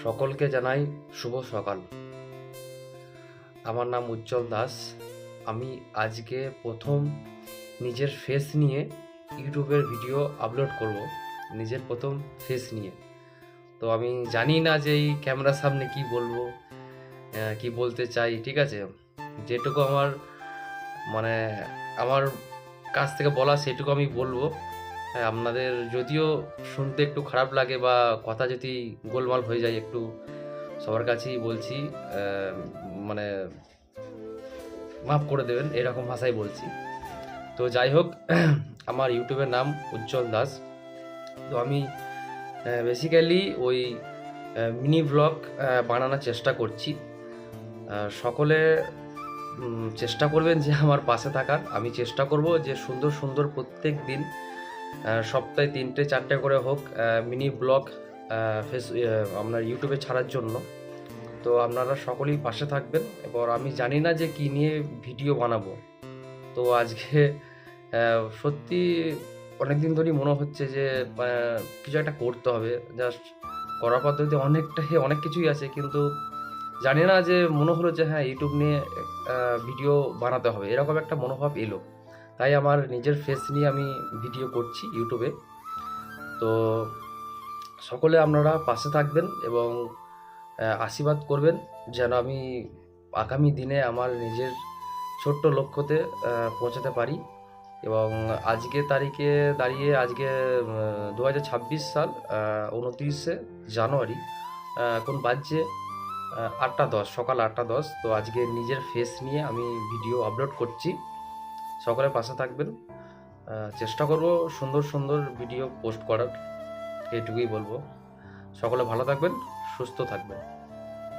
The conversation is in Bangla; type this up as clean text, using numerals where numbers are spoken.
সকলকে জানাই শুভ সকাল। আমার নাম উজ্জ্বল দাস। আমি আজকে প্রথম নিজের ফেস নিয়ে ইউটিউবের ভিডিও আপলোড করব, নিজের প্রথম ফেস নিয়ে। তো আমি জানি না যে এই ক্যামেরার সামনে কি বলবো, কি বলতে চাই, ঠিক আছে। যেটুকু আমার মানে আমার কাছ থেকে বলা সেটুকু আমি বলবো। হ্যাঁ, আপনাদের যদিও শুনতে একটু খারাপ লাগে বা কথা যদি গোলমাল হয়ে যায়, একটু সবার কাছেই বলছি, মানে মাফ করে দেবেন, এরকম ভাষায় বলছি। তো যাই হোক, আমার ইউটিউবের নাম উজ্জ্বল দাস। তো আমি বেসিক্যালি ওই মিনি ব্লগ বানানোর চেষ্টা করছি। সকলে চেষ্টা করবেন যে আমার পাশে থাকার। আমি চেষ্টা করব যে সুন্দর সুন্দর প্রত্যেক দিন সপ্তাহে 3-4টে করে হোক মিনি ব্লগ আপনার ইউটিউবে ছাড়ার জন্য। তো আপনারা সকলেই পাশে থাকবেন। এবার আমি জানি না যে কী নিয়ে ভিডিও বানাবো। তো আজকে সত্যি অনেক দিন ধরেই মনে হচ্ছে যে কিছু একটা করতে হবে। জাস্ট করার পদ্ধতি অনেক কিছুই আছে, কিন্তু জানি না, যে মনে হলো যে হ্যাঁ, ইউটিউব নিয়ে ভিডিও বানাতে হবে, এরকম একটা মনোভাব এলো। তাই আমার নিজের ফেস নিয়ে আমি ভিডিও করছি ইউটিউবে। তো সকলে আপনারা পাশে থাকবেন এবং আশীর্বাদ করবেন যেন আমি আগামী দিনে আমার নিজের ছোট্ট লক্ষ্যতে পৌঁছাতে পারি। এবং আজকে তারিখে দাঁড়িয়ে আজকে 2026 সাল 29শে জানুয়ারি, এখন বাজছে 8টা 10, সকাল 8টা 10। তো আজকে নিজের ফেস নিয়ে আমি ভিডিও আপলোড করছি। সকলে পাশে থাকবেন। চেষ্টা করব সুন্দর সুন্দর ভিডিও পোস্ট করার, এইটুকুই বলবো। সকলে ভালো থাকবেন, সুস্থ থাকবেন।